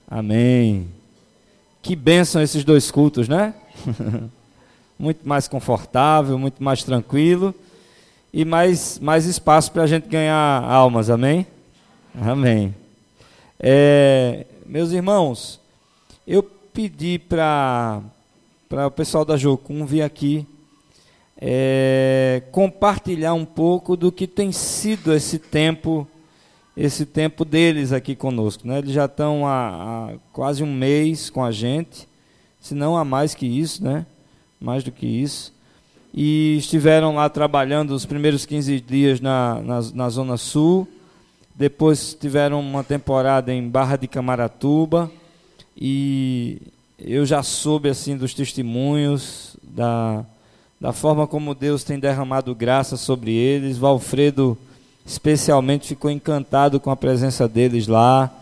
Amém. Que bênção esses dois cultos, né? Muito mais confortável, muito mais tranquilo e mais espaço para a gente ganhar almas, amém? Amém. Meus irmãos, eu pedi para o pessoal da Jocum vir aqui compartilhar um pouco do que tem sido esse tempo deles aqui conosco, né? Eles já estão há quase um mês com a gente, se não há mais que isso, né? Mais do que isso. E estiveram lá trabalhando os primeiros 15 dias na Zona Sul, depois tiveram uma temporada em Barra de Camaratuba, e eu já soube assim dos testemunhos, da forma como Deus tem derramado graça sobre eles. Valfredo especialmente ficou encantado com a presença deles lá.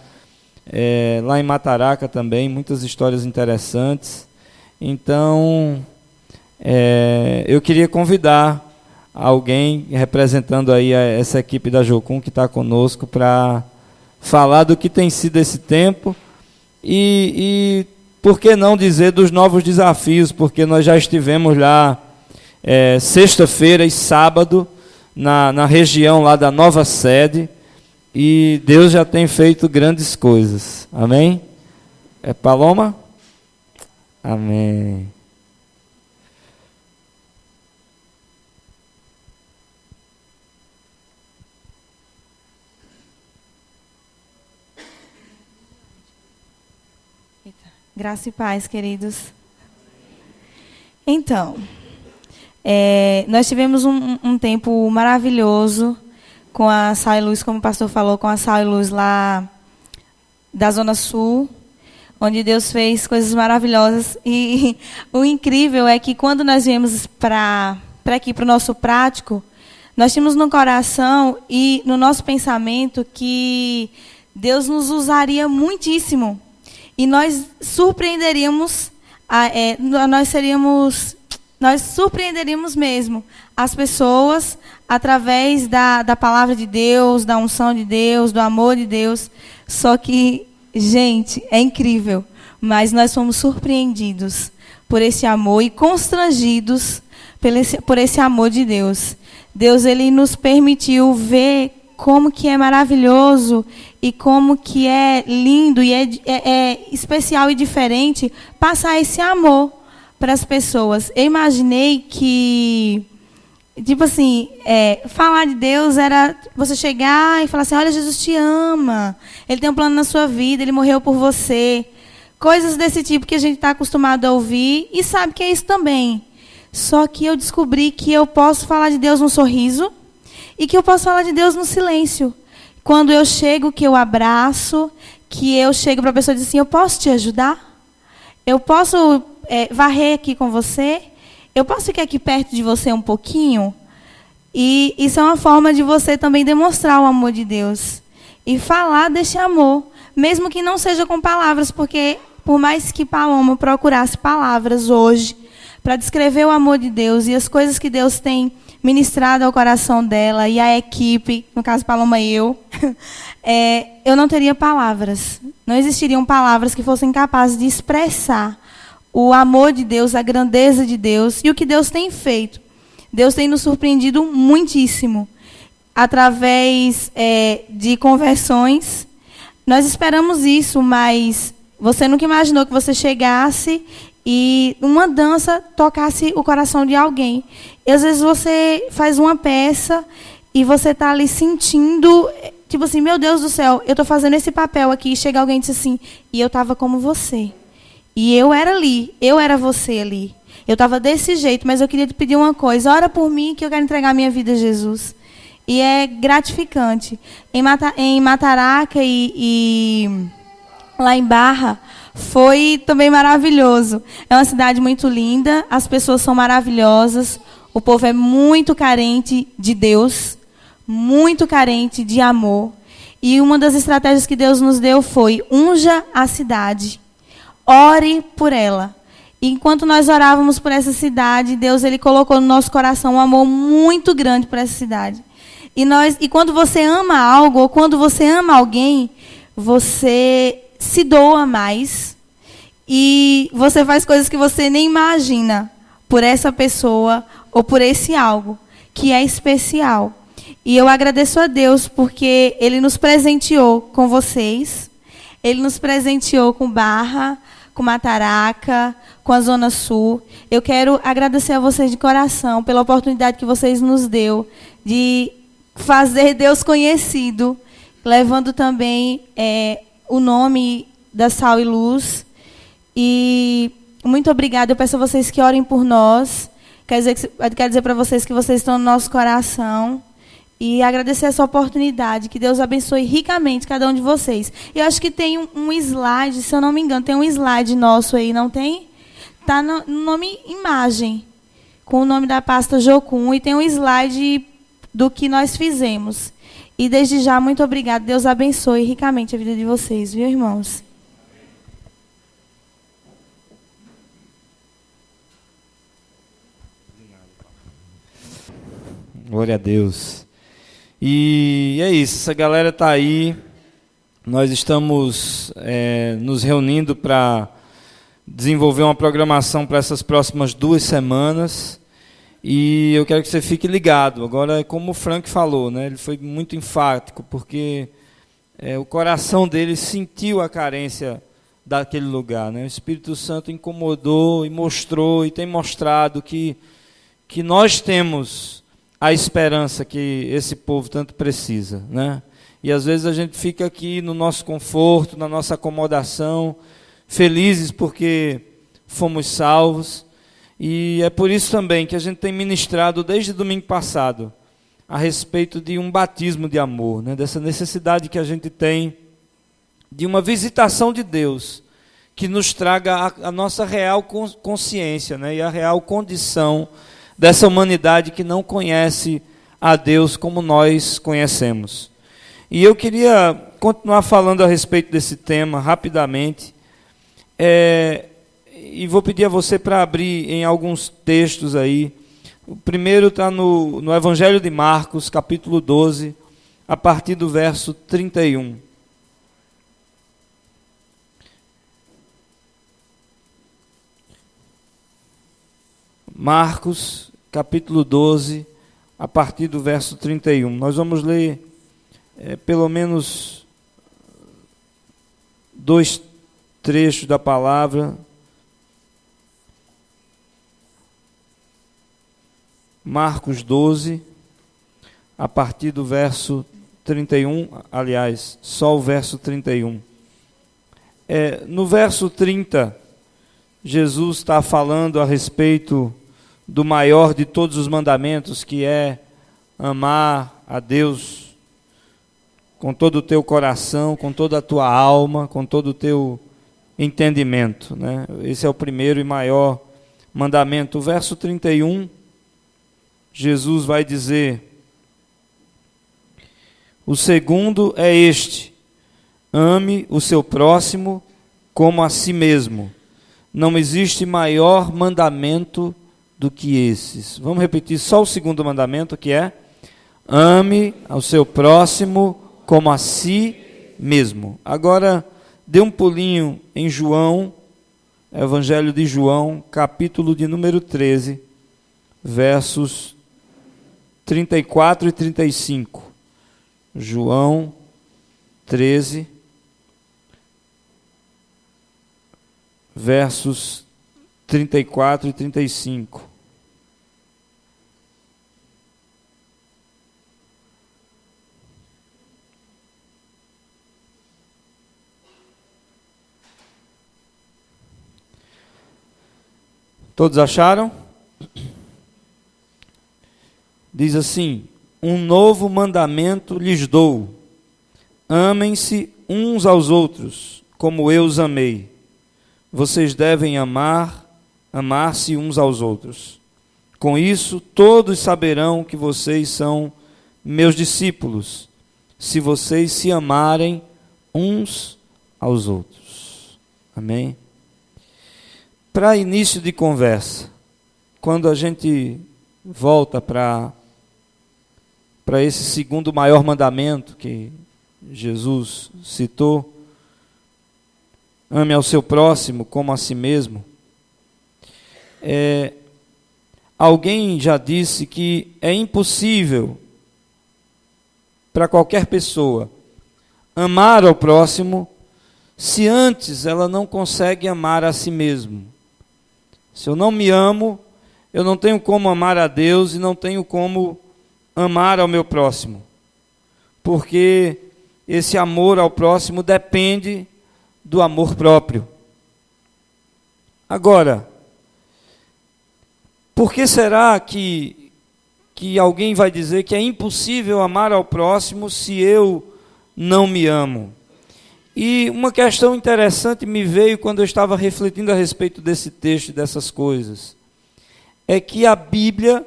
Lá em Mataraca também, muitas histórias interessantes. Então, eu queria convidar alguém representando aí essa equipe da Jocum que está conosco para falar do que tem sido esse tempo e por que não dizer dos novos desafios, porque nós já estivemos lá sexta-feira e sábado na região lá da nova sede, e Deus já tem feito grandes coisas. Amém? Paloma? Amém. Graça e paz, queridos. Então, nós tivemos um tempo maravilhoso com a Sal e Luz, como o pastor falou, com a Sal e Luz lá da Zona Sul, onde Deus fez coisas maravilhosas. E o incrível é que quando nós viemos para aqui, para o nosso prático, nós tínhamos no coração e no nosso pensamento que Deus nos usaria muitíssimo. E nós surpreenderíamos, nós surpreenderíamos mesmo as pessoas através da palavra de Deus, da unção de Deus, do amor de Deus. Só que, gente, é incrível, mas nós fomos surpreendidos por esse amor e constrangidos por esse amor de Deus. Deus, ele nos permitiu ver como que é maravilhoso e como que é lindo e é especial e diferente passar esse amor para as pessoas. Eu imaginei que, tipo assim, falar de Deus era você chegar e falar assim: olha, Jesus te ama, Ele tem um plano na sua vida, Ele morreu por você. Coisas desse tipo que a gente está acostumado a ouvir e sabe que é isso também. Só que eu descobri que eu posso falar de Deus no sorriso e que eu posso falar de Deus no silêncio. Quando eu chego, que eu abraço, que eu chego para a pessoa e digo assim: eu posso te ajudar? Eu posso varrer aqui com você? Eu posso ficar aqui perto de você um pouquinho? E isso é uma forma de você também demonstrar o amor de Deus. E falar desse amor, mesmo que não seja com palavras, porque por mais que Paloma procurasse palavras hoje para descrever o amor de Deus e as coisas que Deus tem ministrado ao coração dela e à equipe, no caso Paloma e eu não teria palavras. Não existiriam palavras que fossem capazes de expressar o amor de Deus, a grandeza de Deus e o que Deus tem feito. Deus tem nos surpreendido muitíssimo. Através de conversões, nós esperamos isso, mas você nunca imaginou que você chegasse e uma dança tocasse o coração de alguém. E às vezes você faz uma peça e você está ali sentindo, tipo assim, meu Deus do céu, eu estou fazendo esse papel aqui, e chega alguém e diz assim: e eu estava como você. E eu era ali, eu era você ali. Eu estava desse jeito, mas eu queria te pedir uma coisa: ora por mim que eu quero entregar a minha vida a Jesus. E é gratificante. Em Mataraca e lá em Barra, foi também maravilhoso. É uma cidade muito linda, as pessoas são maravilhosas, o povo é muito carente de Deus, muito carente de amor. E uma das estratégias que Deus nos deu foi: unja a cidade, ore por ela. E enquanto nós orávamos por essa cidade, Deus, ele colocou no nosso coração um amor muito grande por essa cidade. E quando você ama algo, ou quando você ama alguém, você se doa mais e você faz coisas que você nem imagina por essa pessoa ou por esse algo que é especial. E eu agradeço a Deus porque Ele nos presenteou com vocês, Ele nos presenteou com Barra, com Mataraca, com a Zona Sul. Eu quero agradecer a vocês de coração pela oportunidade que vocês nos deu de fazer Deus conhecido, levando também o nome da Sal e Luz. E muito obrigada. Eu peço a vocês que orem por nós. Quero dizer para vocês que vocês estão no nosso coração. E agradecer essa oportunidade. Que Deus abençoe ricamente cada um de vocês. E eu acho que tem um slide, se eu não me engano, tem um slide nosso aí, não tem? Está no nome imagem, com o nome da pasta Jocum. E tem um slide do que nós fizemos. E desde já, muito obrigada. Deus abençoe ricamente a vida de vocês, viu, irmãos? Glória a Deus. E é isso, essa galera está aí. Nós estamos nos reunindo para desenvolver uma programação para essas próximas 2 semanas. E eu quero que você fique ligado. Agora, como o Frank falou, né, ele foi muito enfático, porque o coração dele sentiu a carência daquele lugar. Né? O Espírito Santo incomodou e mostrou, e tem mostrado que nós temos a esperança que esse povo tanto precisa, né? E às vezes a gente fica aqui no nosso conforto, na nossa acomodação, felizes porque fomos salvos, e é por isso também que a gente tem ministrado desde domingo passado a respeito de um batismo de amor, né? Dessa necessidade que a gente tem de uma visitação de Deus que nos traga a nossa real consciência, né? E a real condição dessa humanidade que não conhece a Deus como nós conhecemos. E eu queria continuar falando a respeito desse tema rapidamente, e vou pedir a você para abrir em alguns textos aí. O primeiro está no Evangelho de Marcos, capítulo 12, a partir do verso 31. Marcos, capítulo 12, a partir do verso 31. Nós vamos ler pelo menos 2 trechos da palavra. Marcos 12, a partir do verso 31, aliás, só o verso 31. No verso 30, Jesus está falando a respeito do maior de todos os mandamentos, que é amar a Deus com todo o teu coração, com toda a tua alma, com todo o teu entendimento, né? Esse é o primeiro e maior mandamento. O verso 31, Jesus vai dizer: o segundo é este: ame o seu próximo como a si mesmo. Não existe maior mandamento do que esses. Vamos repetir só o segundo mandamento, que é: ame ao seu próximo como a si mesmo. Agora, dê um pulinho em João, Evangelho de João, capítulo de número 13, versos 34 e 35. João 13, versos 34 e 35. Todos acharam? Diz assim: um novo mandamento lhes dou: amem-se uns aos outros, como eu os amei. Vocês devem amar-se uns aos outros. Com isso, todos saberão que vocês são meus discípulos, se vocês se amarem uns aos outros. Amém? Para início de conversa, quando a gente volta para esse segundo maior mandamento que Jesus citou, ame ao seu próximo como a si mesmo. Alguém já disse que é impossível para qualquer pessoa amar ao próximo se antes ela não consegue amar a si mesmo. Se eu não me amo, eu não tenho como amar a Deus e não tenho como amar ao meu próximo. Porque esse amor ao próximo depende do amor próprio. Agora, por que será que alguém vai dizer que é impossível amar ao próximo se eu não me amo? E uma questão interessante me veio quando eu estava refletindo a respeito desse texto e dessas coisas. É que a Bíblia,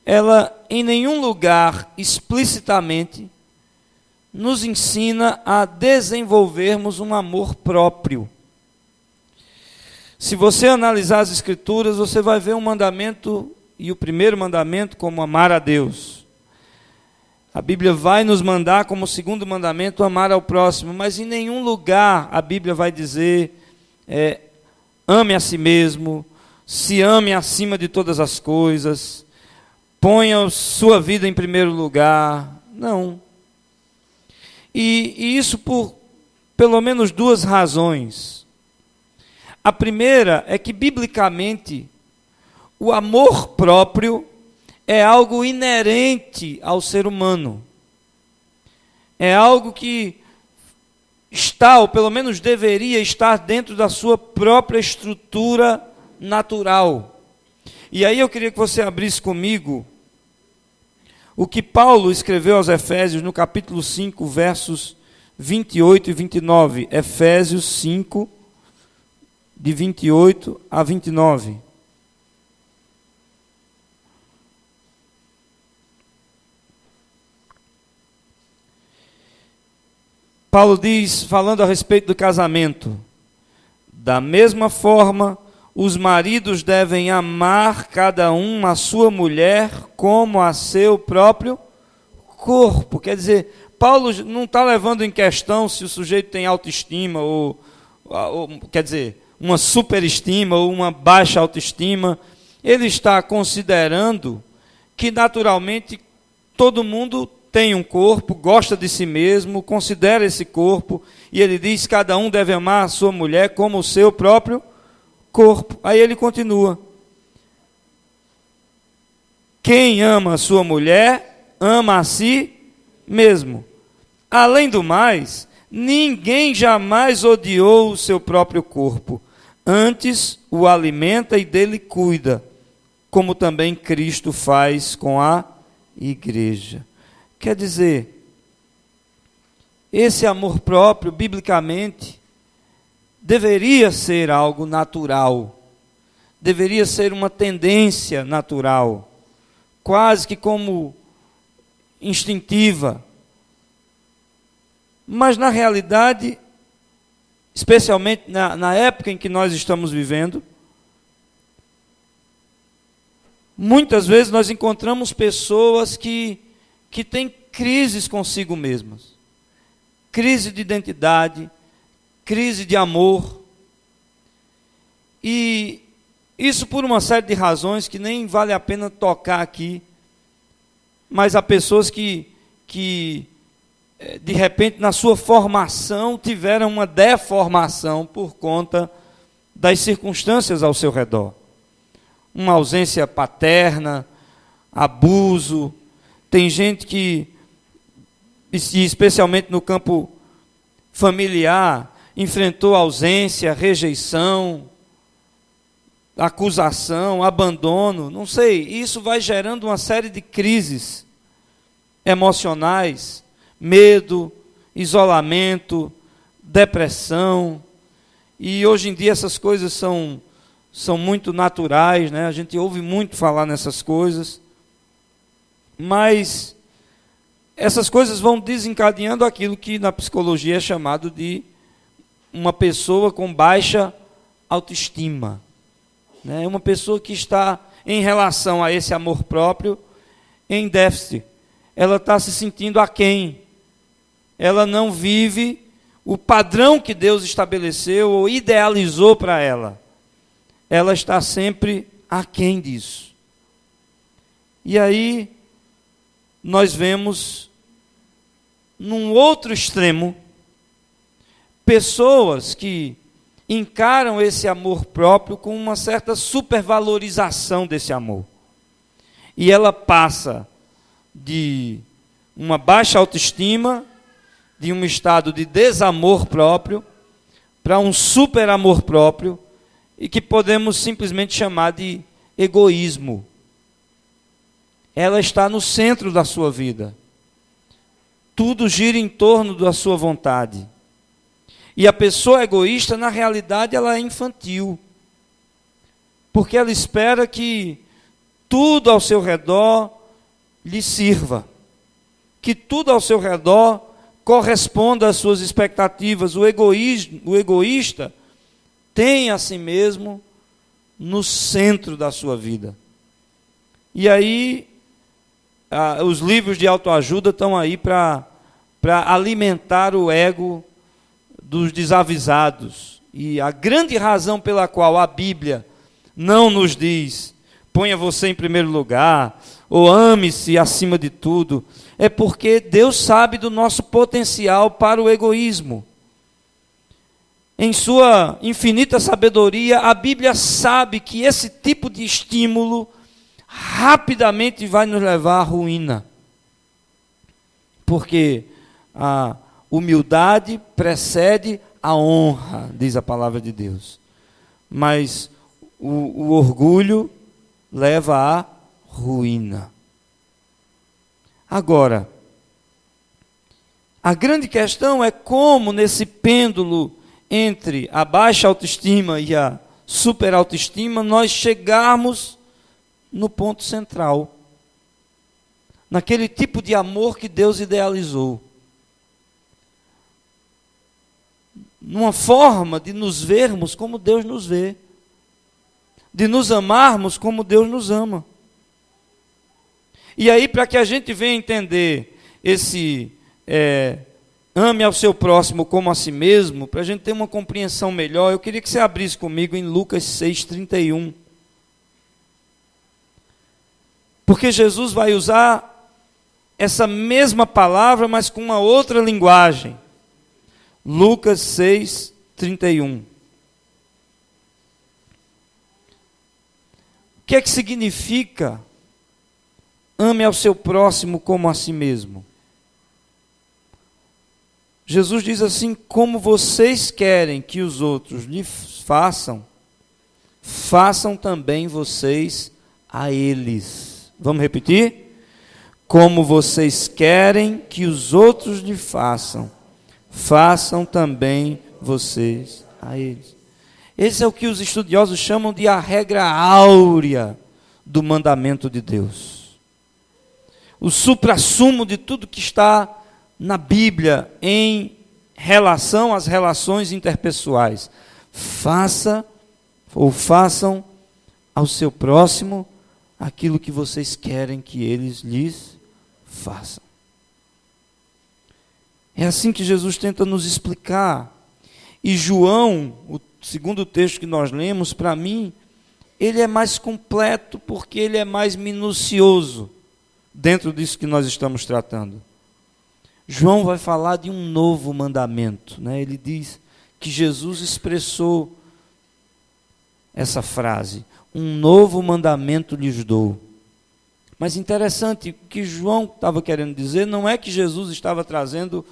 ela em nenhum lugar explicitamente nos ensina a desenvolvermos um amor próprio. Se você analisar as Escrituras, você vai ver um mandamento, e o primeiro mandamento como amar a Deus. A Bíblia vai nos mandar como segundo mandamento amar ao próximo, mas em nenhum lugar a Bíblia vai dizer ame a si mesmo, se ame acima de todas as coisas, ponha sua vida em primeiro lugar. Não. E isso por pelo menos duas razões. A primeira é que, biblicamente, o amor próprio é algo inerente ao ser humano. É algo que está, ou pelo menos deveria estar, dentro da sua própria estrutura natural. E aí eu queria que você abrisse comigo o que Paulo escreveu aos Efésios no capítulo 5, versos 28 e 29. Efésios 5, de 28 a 29. Paulo diz, falando a respeito do casamento: da mesma forma, os maridos devem amar cada um a sua mulher como a seu próprio corpo. Quer dizer, Paulo não está levando em questão se o sujeito tem autoestima ou quer dizer, uma superestima ou uma baixa autoestima. Ele está considerando que naturalmente todo mundo tem um corpo, gosta de si mesmo, considera esse corpo, e ele diz: cada um deve amar a sua mulher como o seu próprio corpo. Aí ele continua: quem ama a sua mulher, ama a si mesmo. Além do mais, ninguém jamais odiou o seu próprio corpo, antes o alimenta e dele cuida, como também Cristo faz com a igreja. Quer dizer, esse amor próprio, biblicamente, deveria ser algo natural, deveria ser uma tendência natural, quase que como instintiva. Mas na realidade, especialmente na época em que nós estamos vivendo, muitas vezes nós encontramos pessoas que têm crises consigo mesmas, crise de identidade, crise de amor, e isso por uma série de razões que nem vale a pena tocar aqui, mas há pessoas que de repente na sua formação tiveram uma deformação por conta das circunstâncias ao seu redor, uma ausência paterna, abuso. Tem gente que, especialmente no campo familiar, enfrentou ausência, rejeição, acusação, abandono, não sei. Isso vai gerando uma série de crises emocionais, medo, isolamento, depressão. E hoje em dia essas coisas são muito naturais, né? A gente ouve muito falar nessas coisas. Mas essas coisas vão desencadeando aquilo que na psicologia é chamado de uma pessoa com baixa autoestima. É uma pessoa que está, em relação a esse amor próprio, em déficit. Ela está se sentindo aquém. Ela não vive o padrão que Deus estabeleceu ou idealizou para ela, ela está sempre aquém disso. E aí, nós vemos, num outro extremo, pessoas que encaram esse amor próprio com uma certa supervalorização desse amor. E ela passa de uma baixa autoestima, de um estado de desamor próprio, para um super amor próprio, e que podemos simplesmente chamar de egoísmo. Ela está no centro da sua vida. Tudo gira em torno da sua vontade. E a pessoa egoísta, na realidade, ela é infantil. Porque ela espera que tudo ao seu redor lhe sirva. Que tudo ao seu redor corresponda às suas expectativas. O egoísta tem a si mesmo no centro da sua vida. E aí, os livros de autoajuda estão aí para alimentar o ego dos desavisados. E a grande razão pela qual a Bíblia não nos diz, ponha você em primeiro lugar, ou ame-se acima de tudo, é porque Deus sabe do nosso potencial para o egoísmo. Em sua infinita sabedoria, a Bíblia sabe que esse tipo de estímulo rapidamente vai nos levar à ruína. Porque a humildade precede a honra, diz a palavra de Deus. Mas o orgulho leva à ruína. Agora, a grande questão é como nesse pêndulo entre a baixa autoestima e a super autoestima nós chegarmos no ponto central, naquele tipo de amor que Deus idealizou. Numa forma de nos vermos como Deus nos vê, de nos amarmos como Deus nos ama. E aí, para que a gente venha entender esse ame ao seu próximo como a si mesmo, para a gente ter uma compreensão melhor, eu queria que você abrisse comigo em Lucas 6:31. Porque Jesus vai usar essa mesma palavra, mas com uma outra linguagem. Lucas 6:31. O que é que significa ame ao seu próximo como a si mesmo? Jesus diz assim: como vocês querem que os outros lhe façam, façam também vocês a eles. Vamos repetir? Como vocês querem que os outros lhe façam, façam também vocês a eles. Esse é o que os estudiosos chamam de a regra áurea do mandamento de Deus. O suprassumo de tudo que está na Bíblia em relação às relações interpessoais. Faça ou façam ao seu próximo aquilo que vocês querem que eles lhes façam. É assim que Jesus tenta nos explicar. E João, o segundo texto que nós lemos, para mim, ele é mais completo porque ele é mais minucioso dentro disso que nós estamos tratando. João vai falar de um novo mandamento, né? Ele diz que Jesus expressou essa frase: um novo mandamento lhes dou. Mas interessante, o que João estava querendo dizer não é que Jesus estava trazendo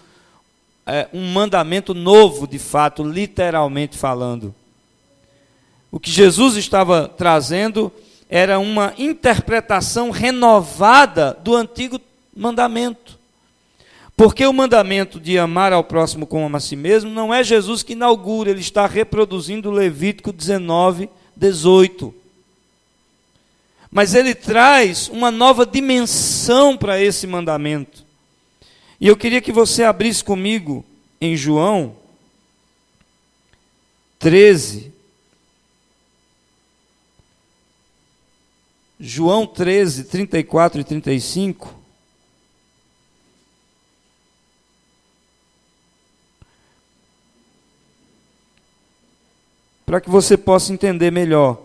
um mandamento novo, de fato, literalmente falando. O que Jesus estava trazendo era uma interpretação renovada do antigo mandamento. Porque o mandamento de amar ao próximo como a si mesmo não é Jesus que inaugura, ele está reproduzindo Levítico 19:18. Mas ele traz uma nova dimensão para esse mandamento. E eu queria que você abrisse comigo em João 13. João 13, 34 e 35. para que você possa entender melhor.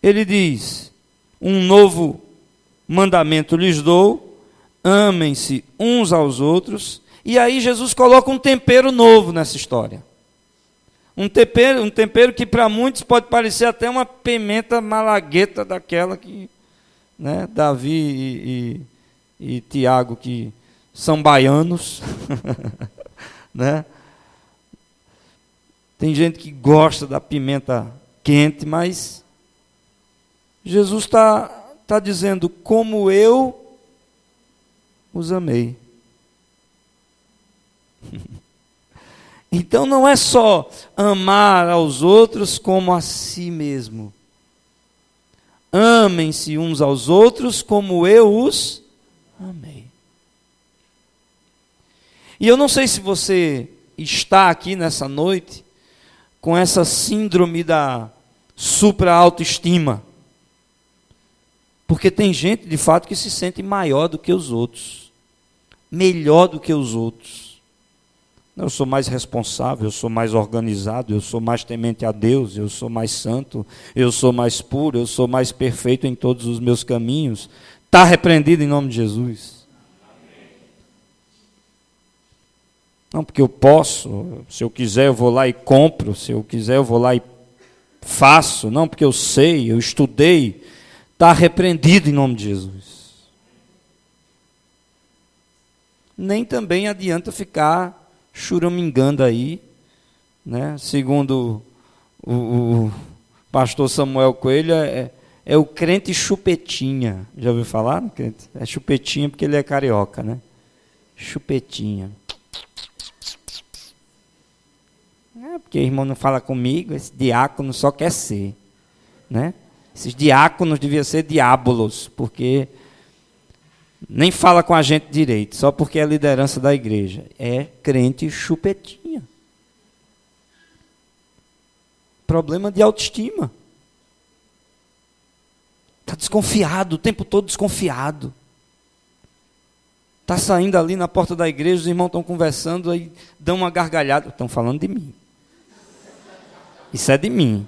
Ele diz: um novo mandamento lhes dou, amem-se uns aos outros. E aí Jesus coloca um tempero novo nessa história. Um tempero que para muitos pode parecer até uma pimenta malagueta daquela que, né, Davi e Tiago, que são baianos, né? Tem gente que gosta da pimenta quente, mas Jesus está dizendo: como eu os amei. Então não é só amar aos outros como a si mesmo. Amem-se uns aos outros como eu os amei. E eu não sei se você está aqui nessa noite com essa síndrome da supra-autoestima. Porque tem gente, de fato, que se sente maior do que os outros. Melhor do que os outros. Eu sou mais responsável, eu sou mais organizado, eu sou mais temente a Deus, eu sou mais santo, eu sou mais puro, eu sou mais perfeito em todos os meus caminhos. Está repreendido em nome de Jesus. Não, porque eu posso, se eu quiser eu vou lá e compro, se eu quiser eu vou lá e faço. Não, porque eu sei, eu estudei. Está repreendido em nome de Jesus. Nem também adianta ficar churamingando aí, né? Segundo o pastor Samuel Coelho, é o crente chupetinha. Já ouviu falar? É chupetinha porque ele é carioca, né? Chupetinha. Porque o irmão não fala comigo, esse diácono só quer ser, né? Esses diáconos deviam ser diábolos, porque nem fala com a gente direito, só porque é a liderança da igreja. É crente chupetinha. Problema de autoestima. Está desconfiado, o tempo todo desconfiado. Está saindo ali na porta da igreja, os irmãos estão conversando, aí dão uma gargalhada. Estão falando de mim. Isso é de mim.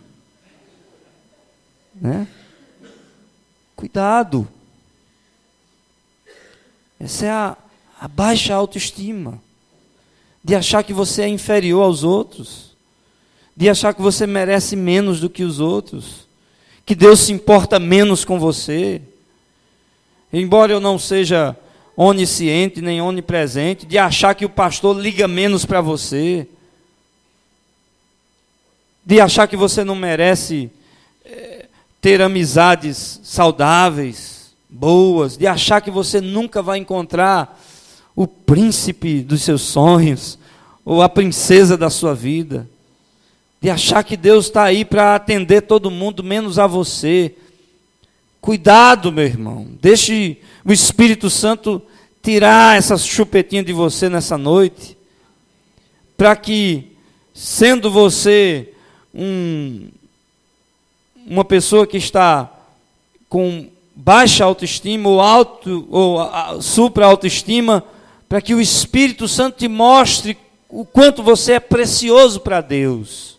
Né? Cuidado. Essa é a baixa autoestima. De achar que você é inferior aos outros. De achar que você merece menos do que os outros. Que Deus se importa menos com você. Embora eu não seja onisciente nem onipresente, de achar que o pastor liga menos para você. De achar que você não merece ter amizades saudáveis, boas, de achar que você nunca vai encontrar o príncipe dos seus sonhos, ou a princesa da sua vida, de achar que Deus está aí para atender todo mundo, menos a você. Cuidado, meu irmão, deixe o Espírito Santo tirar essa chupetinha de você nessa noite, para que, sendo você uma pessoa que está com baixa autoestima ou supra-autoestima, para que o Espírito Santo te mostre o quanto você é precioso para Deus.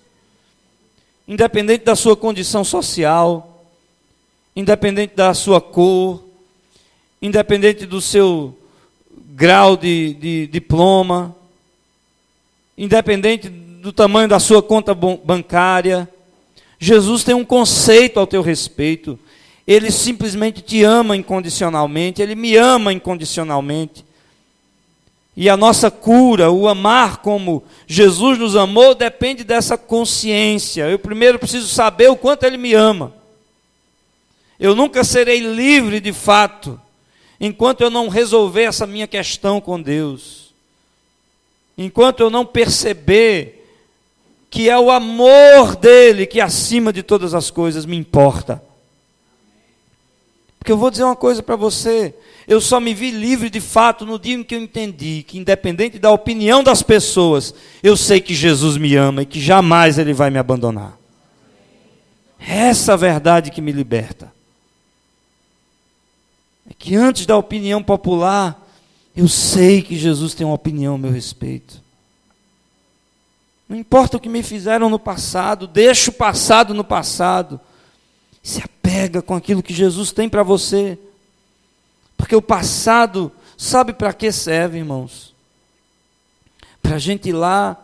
Independente da sua condição social, independente da sua cor, independente do seu grau de diploma, independente do tamanho da sua conta bancária, Jesus tem um conceito ao teu respeito. Ele simplesmente te ama incondicionalmente, Ele me ama incondicionalmente. E a nossa cura, o amar como Jesus nos amou, depende dessa consciência. Eu primeiro preciso saber o quanto Ele me ama. Eu nunca serei livre de fato, enquanto eu não resolver essa minha questão com Deus. Enquanto eu não perceber que é o amor dele que acima de todas as coisas me importa. Porque eu vou dizer uma coisa para você, eu só me vi livre de fato no dia em que eu entendi que, independente da opinião das pessoas, eu sei que Jesus me ama e que jamais Ele vai me abandonar. Essa é a verdade que me liberta. É que antes da opinião popular, eu sei que Jesus tem uma opinião a meu respeito. Não importa o que me fizeram no passado, deixa o passado no passado. Se apega com aquilo que Jesus tem para você. Porque o passado, sabe para que serve, irmãos? Para a gente ir lá,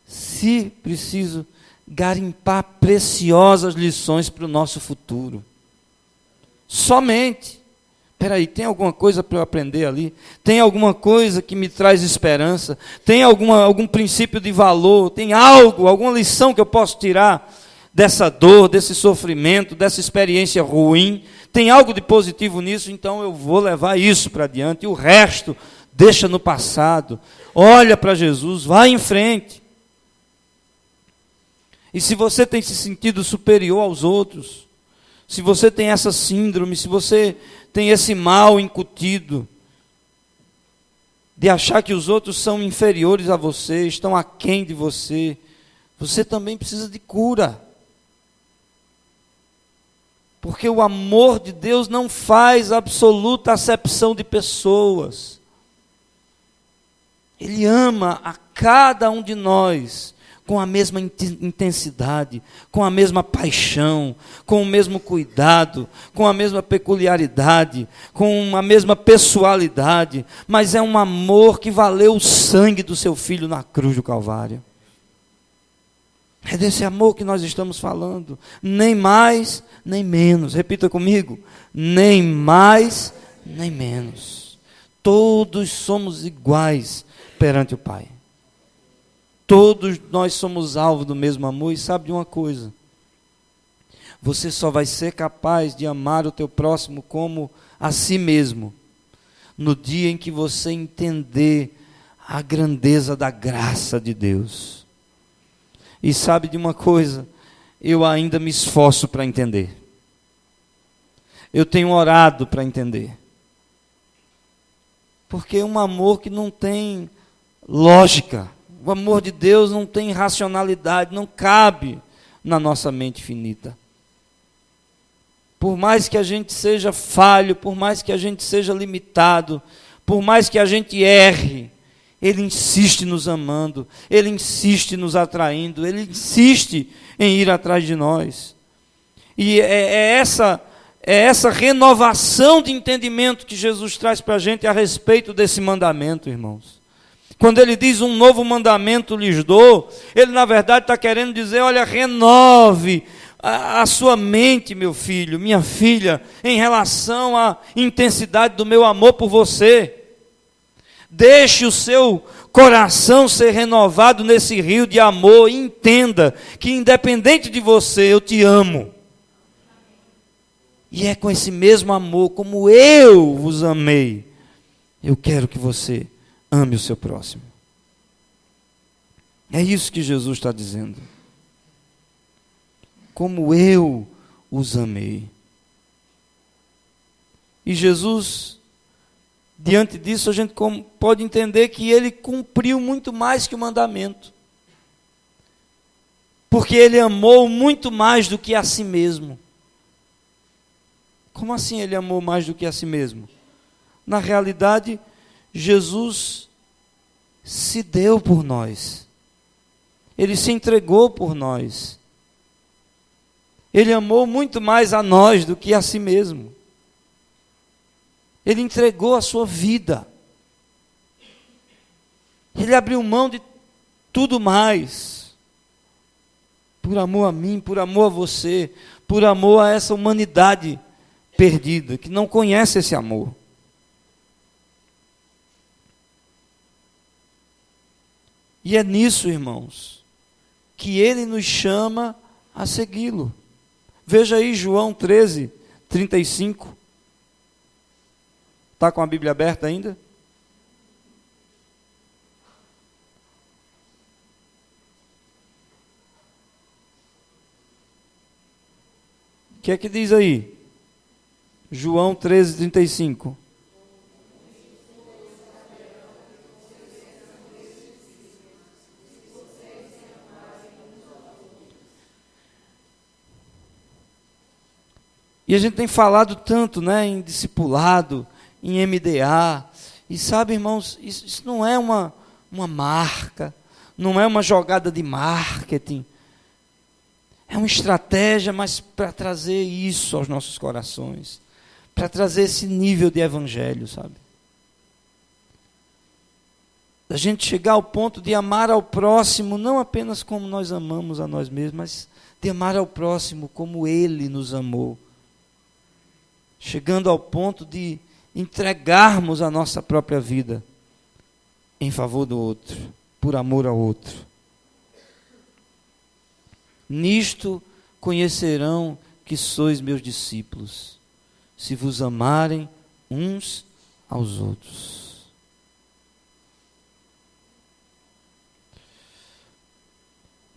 se preciso, garimpar preciosas lições para o nosso futuro. Somente. Espera aí, tem alguma coisa para eu aprender ali? Tem alguma coisa que me traz esperança? Tem algum princípio de valor? Tem algo, alguma lição que eu posso tirar dessa dor, desse sofrimento, dessa experiência ruim? Tem algo de positivo nisso? Então eu vou levar isso para adiante. E o resto, deixa no passado. Olha para Jesus, vai em frente. E se você tem se sentido superior aos outros, se você tem essa síndrome, se você tem esse mal incutido de achar que os outros são inferiores a você, estão aquém de você, você também precisa de cura. Porque o amor de Deus não faz absoluta acepção de pessoas. Ele ama a cada um de nós com a mesma intensidade, com a mesma paixão, com o mesmo cuidado, com a mesma peculiaridade, com a mesma pessoalidade, mas é um amor que valeu o sangue do seu filho na cruz do Calvário. É desse amor que nós estamos falando, nem mais, nem menos. Repita comigo, nem mais, nem menos. Todos somos iguais perante o Pai. Todos nós somos alvo do mesmo amor. E sabe de uma coisa? Você só vai ser capaz de amar o teu próximo como a si mesmo no dia em que você entender a grandeza da graça de Deus. E sabe de uma coisa? Eu ainda me esforço para entender. Eu tenho orado para entender. Porque é um amor que não tem lógica. O amor de Deus não tem racionalidade, não cabe na nossa mente finita. Por mais que a gente seja falho, por mais que a gente seja limitado, por mais que a gente erre, Ele insiste nos amando, Ele insiste nos atraindo, Ele insiste em ir atrás de nós. E é essa renovação de entendimento que Jesus traz para a gente a respeito desse mandamento, irmãos. Quando Ele diz um novo mandamento lhes dou, Ele na verdade está querendo dizer, olha, renove a sua mente, meu filho, minha filha, em relação à intensidade do meu amor por você. Deixe o seu coração ser renovado nesse rio de amor e entenda que independente de você, eu te amo. E é com esse mesmo amor, como eu vos amei, eu quero que você ame o seu próximo. É isso que Jesus está dizendo. Como eu os amei. E Jesus, diante disso, a gente pode entender que Ele cumpriu muito mais que o mandamento. Porque Ele amou muito mais do que a si mesmo. Como assim Ele amou mais do que a si mesmo? Na realidade, Jesus se deu por nós. Ele se entregou por nós. Ele amou muito mais a nós do que a si mesmo. Ele entregou a sua vida. Ele abriu mão de tudo mais. Por amor a mim, por amor a você, por amor a essa humanidade perdida, que não conhece esse amor. E é nisso, irmãos, que Ele nos chama a segui-lo. Veja aí João 13, 35. Está com a Bíblia aberta ainda? O que é que diz aí? João 13, 35. E a gente tem falado tanto, né, em discipulado, em MDA. E sabe, irmãos, isso não é uma marca, não é uma jogada de marketing. É uma estratégia, mas para trazer isso aos nossos corações. Para trazer esse nível de evangelho, sabe? Da gente chegar ao ponto de amar ao próximo, não apenas como nós amamos a nós mesmos, mas de amar ao próximo como Ele nos amou. Chegando ao ponto de entregarmos a nossa própria vida em favor do outro, por amor ao outro. Nisto conhecerão que sois meus discípulos, se vos amarem uns aos outros.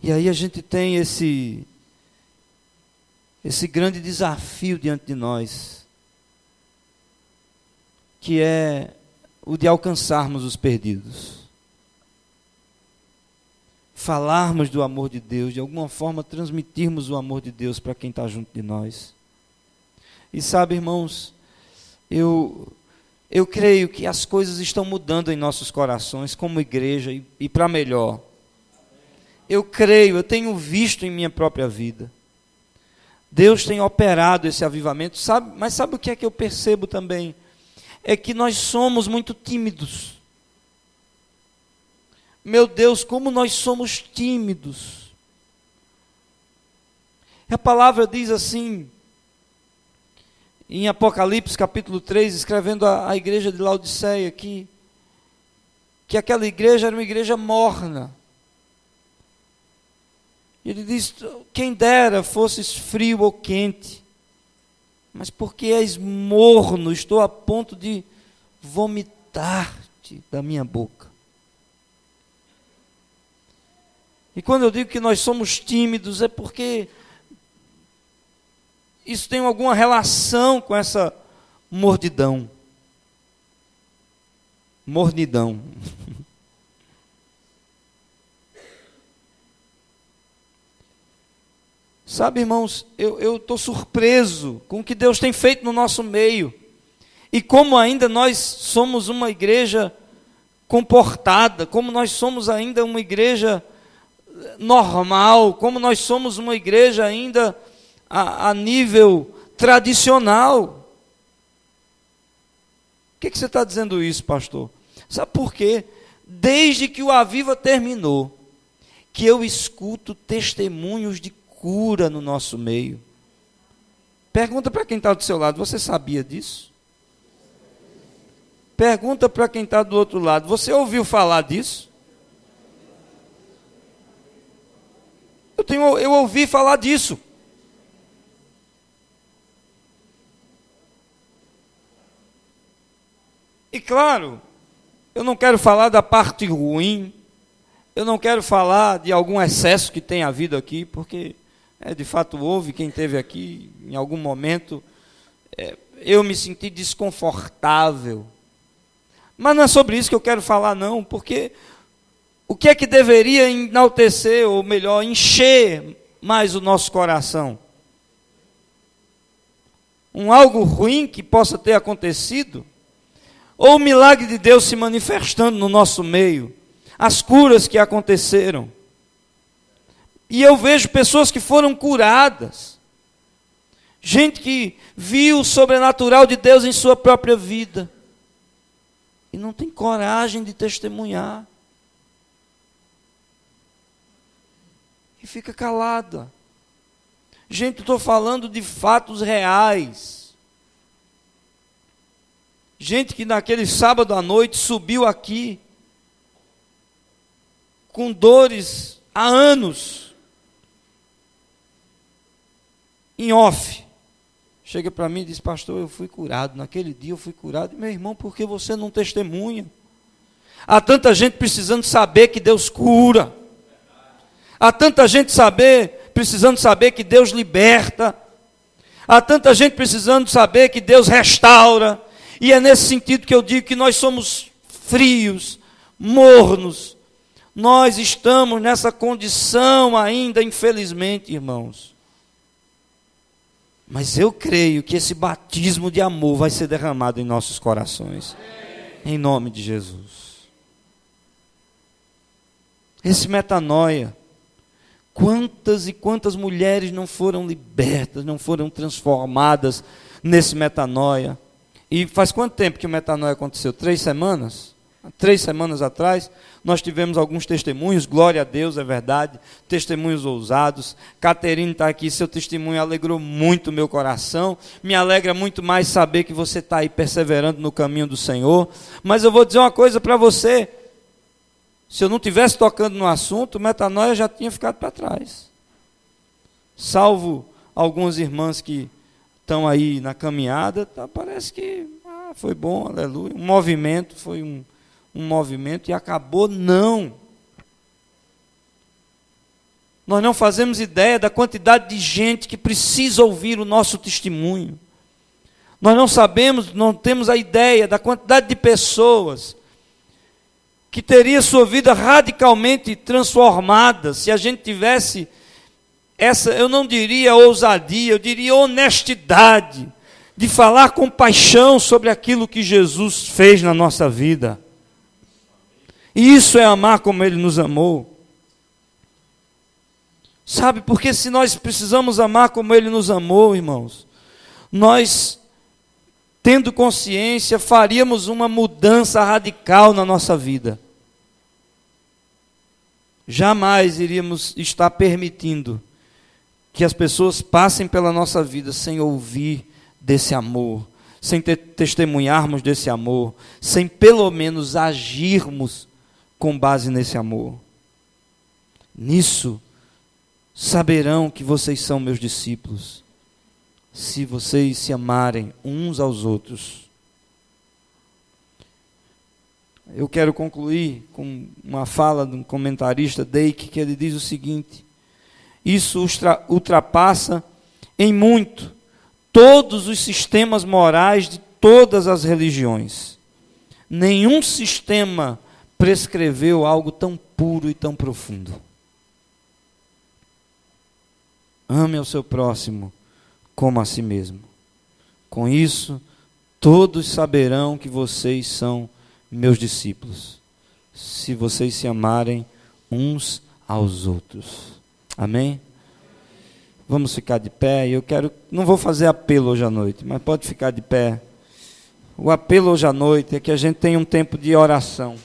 E aí a gente tem esse grande desafio diante de nós, que é o de alcançarmos os perdidos. Falarmos do amor de Deus, de alguma forma transmitirmos o amor de Deus para quem está junto de nós. E sabe, irmãos, eu creio que as coisas estão mudando em nossos corações como igreja e para melhor. Eu creio, eu tenho visto em minha própria vida. Deus tem operado esse avivamento, mas sabe o que é que eu percebo também? É que nós somos muito tímidos. Meu Deus, como nós somos tímidos. A palavra diz assim, em Apocalipse capítulo 3, escrevendo à igreja de Laodiceia, que aquela igreja era uma igreja morna. Ele diz, quem dera fosses frio ou quente, mas porque és morno, estou a ponto de vomitar-te da minha boca. E quando eu digo que nós somos tímidos, é porque isso tem alguma relação com essa mornidão. Mornidão. Sabe, irmãos, eu estou surpreso com o que Deus tem feito no nosso meio. E como ainda nós somos uma igreja comportada, como nós somos ainda uma igreja normal, como nós somos uma igreja ainda a nível tradicional. Por que você está dizendo isso, pastor? Sabe por quê? Desde que o Aviva terminou, que eu escuto testemunhos de cura no nosso meio. Pergunta para quem está do seu lado, você sabia disso? Pergunta para quem está do outro lado, você ouviu falar disso? Eu ouvi falar disso. E claro, eu não quero falar da parte ruim, eu não quero falar de algum excesso que tem havido aqui, porque de fato houve, quem esteve aqui em algum momento, eu me senti desconfortável. Mas não é sobre isso que eu quero falar não, porque o que é que deveria enaltecer, ou melhor, encher mais o nosso coração? Algo ruim que possa ter acontecido? Ou o milagre de Deus se manifestando no nosso meio? As curas que aconteceram? E eu vejo pessoas que foram curadas. Gente que viu o sobrenatural de Deus em sua própria vida. E não tem coragem de testemunhar. E fica calada. Gente, eu estou falando de fatos reais. Gente que naquele sábado à noite subiu aqui com dores há anos, em off. Chega para mim e diz, pastor, eu fui curado, naquele dia eu fui curado. E, meu irmão, por que você não testemunha? Há tanta gente precisando saber que Deus cura. Há tanta gente precisando saber que Deus liberta. Há tanta gente precisando saber que Deus restaura. E é nesse sentido que eu digo que nós somos frios, mornos. Nós estamos nessa condição ainda, infelizmente, irmãos. Mas eu creio que esse batismo de amor vai ser derramado em nossos corações. Em nome de Jesus. Esse metanoia. Quantas e quantas mulheres não foram libertas, não foram transformadas nesse metanoia? E faz quanto tempo que o metanoia aconteceu? 3 semanas? 3 semanas atrás, nós tivemos alguns testemunhos, glória a Deus, é verdade, testemunhos ousados. Caterine está aqui, seu testemunho alegrou muito o meu coração, me alegra muito mais saber que você está aí perseverando no caminho do Senhor. Mas eu vou dizer uma coisa para você, se eu não estivesse tocando no assunto, o metanoia já tinha ficado para trás. Salvo algumas irmãs que estão aí na caminhada, tá, parece que foi bom, aleluia. Um movimento, foi um movimento e acabou, não. Nós não fazemos ideia da quantidade de gente que precisa ouvir o nosso testemunho. Nós não sabemos, não temos a ideia da quantidade de pessoas que teria sua vida radicalmente transformada se a gente tivesse essa, eu não diria ousadia, eu diria honestidade, de falar com paixão sobre aquilo que Jesus fez na nossa vida. E isso é amar como Ele nos amou. Sabe, porque se nós precisamos amar como Ele nos amou, irmãos, nós, tendo consciência, faríamos uma mudança radical na nossa vida. Jamais iríamos estar permitindo que as pessoas passem pela nossa vida sem ouvir desse amor, sem testemunharmos desse amor, sem pelo menos agirmos com base nesse amor. Nisso saberão que vocês são meus discípulos, se vocês se amarem uns aos outros. Eu quero concluir com uma fala de um comentarista, Dake, que ele diz o seguinte: isso ultrapassa em muito todos os sistemas morais de todas as religiões. Nenhum sistema prescreveu algo tão puro e tão profundo. Ame ao seu próximo como a si mesmo. Com isso, todos saberão que vocês são meus discípulos, se vocês se amarem uns aos outros. Amém? Vamos ficar de pé. Não vou fazer apelo hoje à noite, mas pode ficar de pé. O apelo hoje à noite é que a gente tenha um tempo de oração.